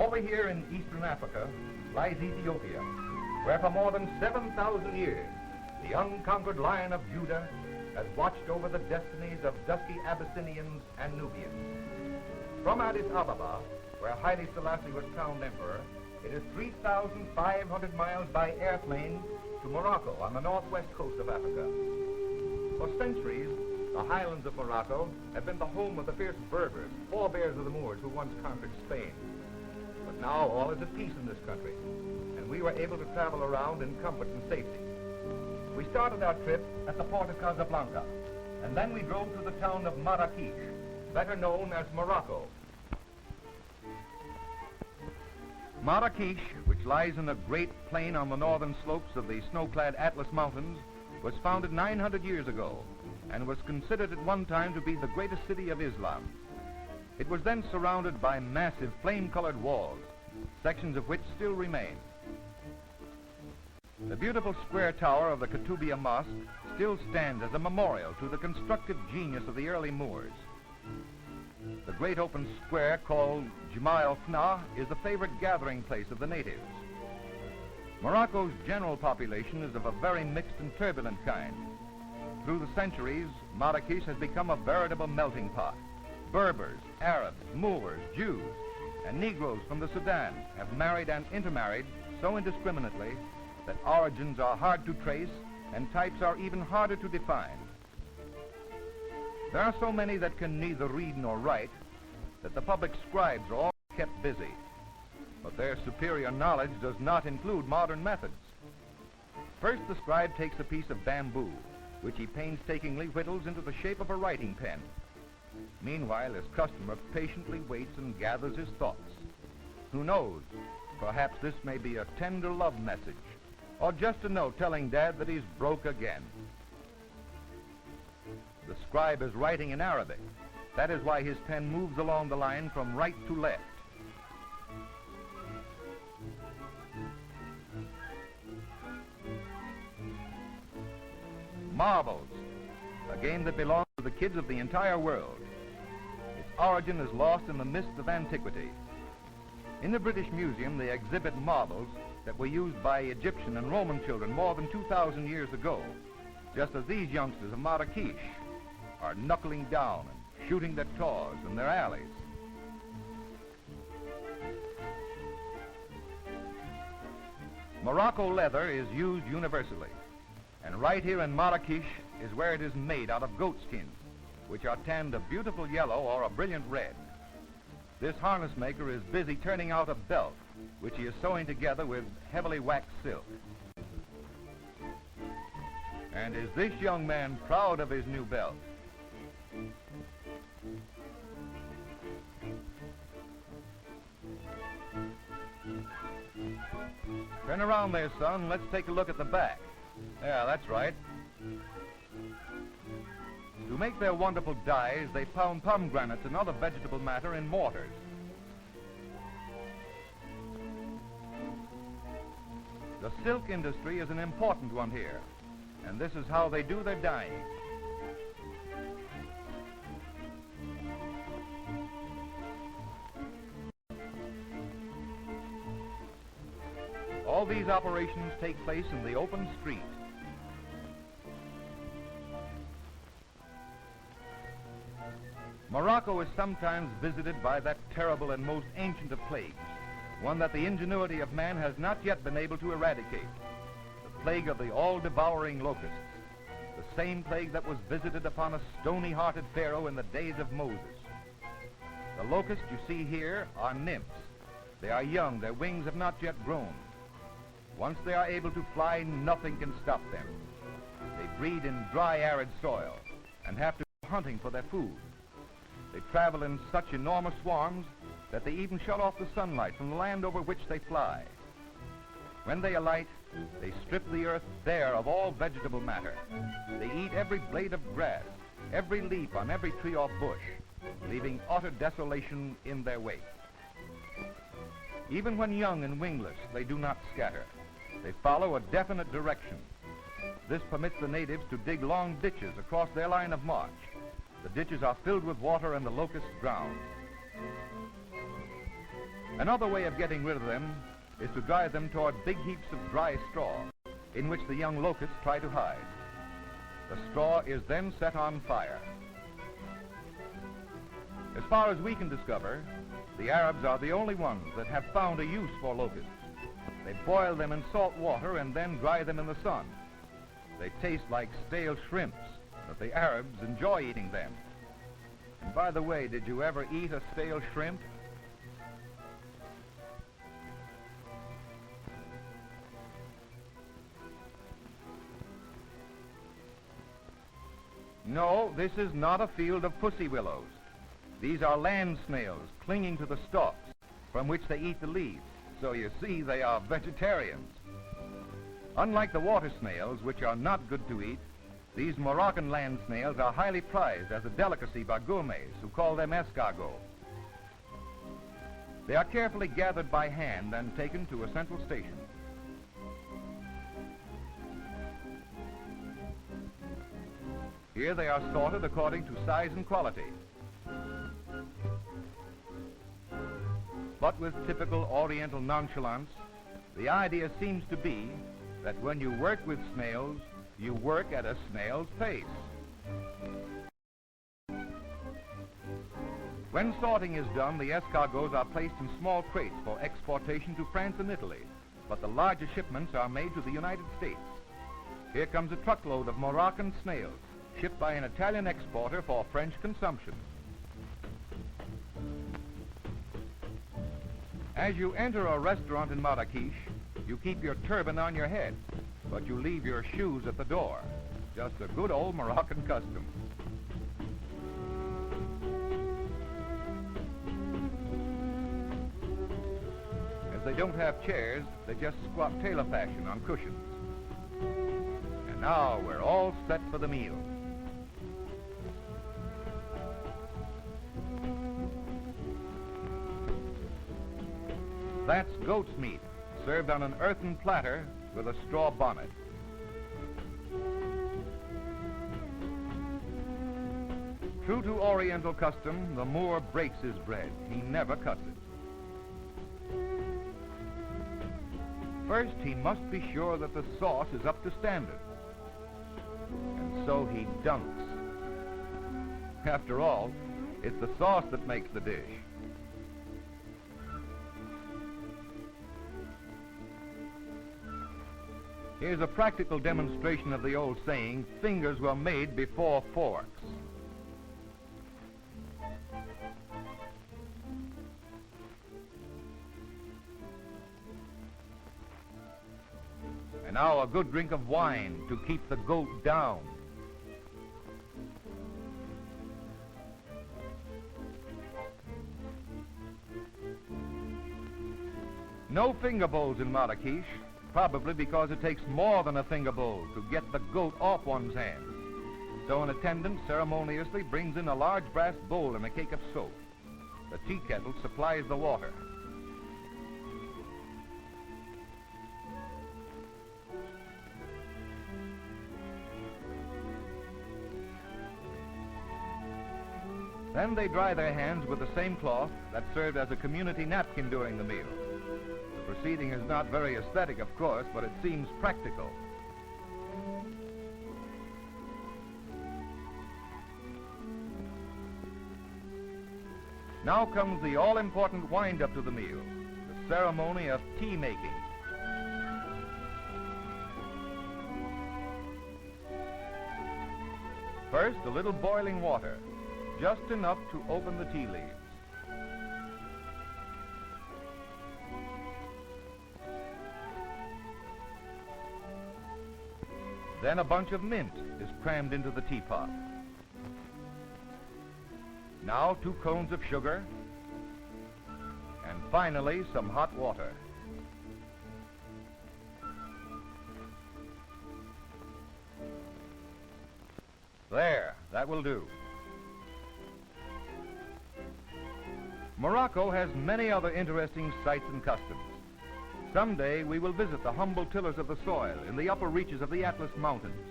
Over here in eastern Africa lies Ethiopia, where for more than 7,000 years, the unconquered Lion of Judah has watched over the destinies of dusky Abyssinians and Nubians. From Addis Ababa, where Haile Selassie was crowned emperor, it is 3,500 miles by airplane to Morocco on the northwest coast of Africa. For centuries, the highlands of Morocco have been the home of the fierce Berbers, forebears of the Moors who once conquered Spain. But now all is at peace in this country, and we were able to travel around in comfort and safety. We started our trip at the port of Casablanca, and then we drove to the town of Marrakech, better known as Morocco. Marrakech, which lies in a great plain on the northern slopes of the snow-clad Atlas Mountains, was founded 900 years ago and was considered at one time to be the greatest city of Islam. It was then surrounded by massive flame-colored walls, sections of which still remain. The beautiful square tower of the Koutoubia Mosque still stands as a memorial to the constructive genius of the early Moors. The great open square called Jama el-Fna is the favorite gathering place of the natives. Morocco's general population is of a very mixed and turbulent kind. Through the centuries, Marrakech has become a veritable melting pot. Berbers, Arabs, Moors, Jews, and Negroes from the Sudan have married and intermarried so indiscriminately that origins are hard to trace and types are even harder to define. There are so many that can neither read nor write that the public scribes are all kept busy. But their superior knowledge does not include modern methods. First, the scribe takes a piece of bamboo, which he painstakingly whittles into the shape of a writing pen. Meanwhile, his customer patiently waits and gathers his thoughts. Who knows, perhaps this may be a tender love message, or just a note telling Dad that he's broke again. The scribe is writing in Arabic. That is why his pen moves along the line from right to left. Marbles, a game that belongs to the kids of the entire world. Its origin is lost in the mists of antiquity. In the British Museum, they exhibit marbles that were used by Egyptian and Roman children more than 2,000 years ago, just as these youngsters of Marrakech are knuckling down and shooting their toys in their alleys. Morocco leather is used universally, and right here in Marrakech is where it is made out of goat skins, which are tanned a beautiful yellow or a brilliant red. This harness maker is busy turning out a belt, which he is sewing together with heavily waxed silk. And is this young man proud of his new belt? Turn around there, son. Let's take a look at the back. Yeah, that's right. To make their wonderful dyes, they pound pomegranates and other vegetable matter in mortars. The silk industry is an important one here, and this is how they do their dyeing. All these operations take place in the open street. Morocco is sometimes visited by that terrible and most ancient of plagues, one that the ingenuity of man has not yet been able to eradicate, the plague of the all-devouring locusts, the same plague that was visited upon a stony-hearted Pharaoh in the days of Moses. The locusts you see here are nymphs. They are young, their wings have not yet grown. Once they are able to fly, nothing can stop them. They breed in dry, arid soil and have to go hunting for their food. They travel in such enormous swarms that they even shut off the sunlight from the land over which they fly. When they alight, they strip the earth bare of all vegetable matter. They eat every blade of grass, every leaf on every tree or bush, leaving utter desolation in their wake. Even when young and wingless, they do not scatter. They follow a definite direction. This permits the natives to dig long ditches across their line of march. The ditches are filled with water and the locusts drown. Another way of getting rid of them is to drive them toward big heaps of dry straw in which the young locusts try to hide. The straw is then set on fire. As far as we can discover, the Arabs are the only ones that have found a use for locusts. They boil them in salt water and then dry them in the sun. They taste like stale shrimps, but the Arabs enjoy eating them. And by the way, did you ever eat a stale shrimp? No, this is not a field of pussy willows. These are land snails clinging to the stalks from which they eat the leaves. So you see, they are vegetarians. Unlike the water snails, which are not good to eat, these Moroccan land snails are highly prized as a delicacy by gourmets who call them escargots. They are carefully gathered by hand and taken to a central station. Here they are sorted according to size and quality. But with typical Oriental nonchalance, the idea seems to be that when you work with snails, you work at a snail's pace. When sorting is done, the escargots are placed in small crates for exportation to France and Italy, but the larger shipments are made to the United States. Here comes a truckload of Moroccan snails, shipped by an Italian exporter for French consumption. As you enter a restaurant in Marrakech, you keep your turban on your head, but you leave your shoes at the door. Just a good old Moroccan custom. As they don't have chairs, they just squat tailor fashion on cushions. And now we're all set for the meal. That's goat's meat, served on an earthen platter with a straw bonnet. True to Oriental custom, the Moor breaks his bread. He never cuts it. First, he must be sure that the sauce is up to standard. And so he dunks. After all, it's the sauce that makes the dish. Here's a practical demonstration of the old saying, fingers were made before forks. And now a good drink of wine to keep the goat down. No finger bowls in Marrakech. Probably because it takes more than a finger bowl to get the goat off one's hand. So an attendant ceremoniously brings in a large brass bowl and a cake of soap. The tea kettle supplies the water. Then they dry their hands with the same cloth that served as a community napkin during the meal. The proceeding is not very aesthetic, of course, but it seems practical. Now comes the all-important wind-up to the meal, the ceremony of tea making. First, a little boiling water, just enough to open the tea leaves. Then a bunch of mint is crammed into the teapot. Now 2 cones of sugar, and finally some hot water. There, that will do. Morocco has many other interesting sights and customs. Someday we will visit the humble tillers of the soil in the upper reaches of the Atlas Mountains.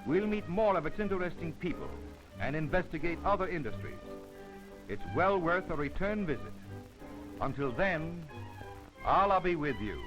We'll meet more of its interesting people and investigate other industries. It's well worth a return visit. Until then, Allah be with you.